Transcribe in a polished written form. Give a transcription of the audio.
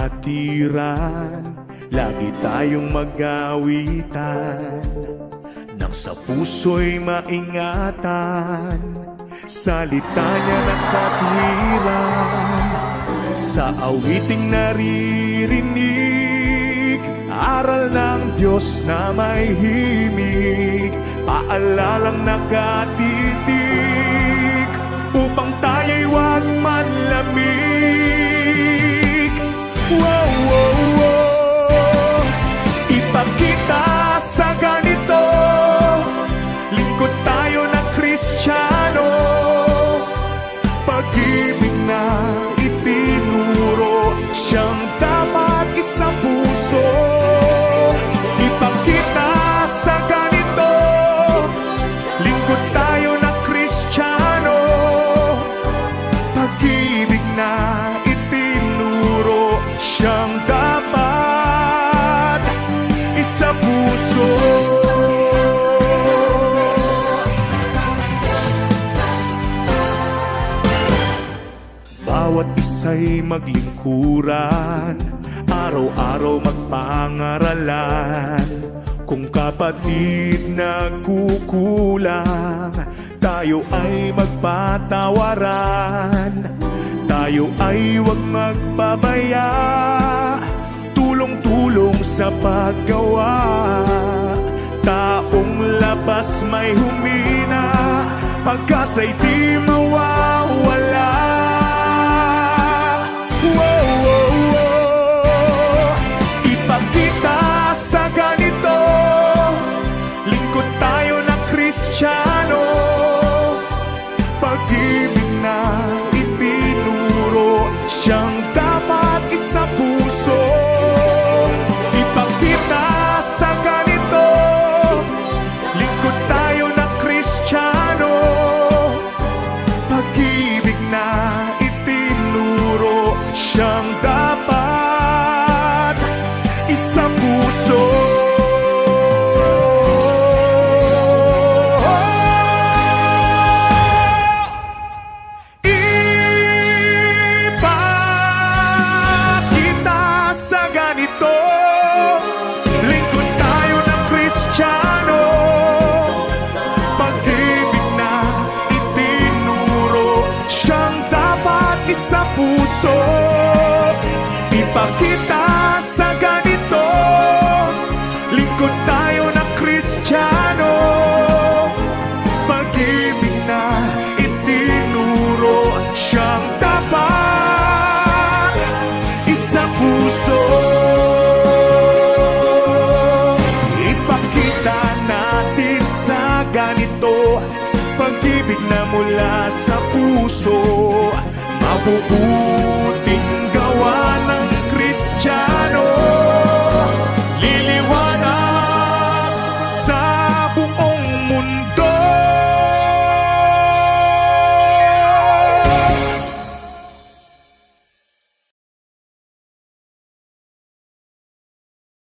kapatiran, lagi tayong mag-awitan, nang sa puso'y maingatan, salita niya ng katwiran. Sa awiting naririnig, aral ng Diyos na may himig, paalalang nakatitig, upang tayo'y huwag manlamig. Wow, wow, wow. Ipakita sa ganito, lingkod tayo ng Kristiyano, pag-ibig na itinuro, siyang dapat isang puso. Ipakita sa ganito, lingkod tayo ng Kristiyano, pag-ibig na itinuro, siyang dapat isang puso. Bawat isa'y maglingkuran, araw-araw magpangaralan. Kung kapatid nagkukulang, tayo ay magpatawaran. Tayo ay huwag magpabaya, tulong-tulong sa paggawa. Taong labas may humina, pagkasa'y di mawawala. Wow, wow, wow. Ipakita sa ganito, lingkod tayo ng Kristiyano, pag-ibig na itinuro, siyang dapat isang puso. Ipakita sa ganito, lingkod tayo ng Kristiyano, pag-ibig na itinuro, siyang dapat isang puso. Ipakita sa ganito, lingkod tayo ng Kristiyano, pag-ibig na itinuro, siyang dapat isang puso. Ipakita sa ganito, lingkod tayo ng Kristiyano, pag-ibig na itinuro, siyang dapat isang puso. Ipakita natin sa ganito, pag-ibig na mula sa puso, mabubuhay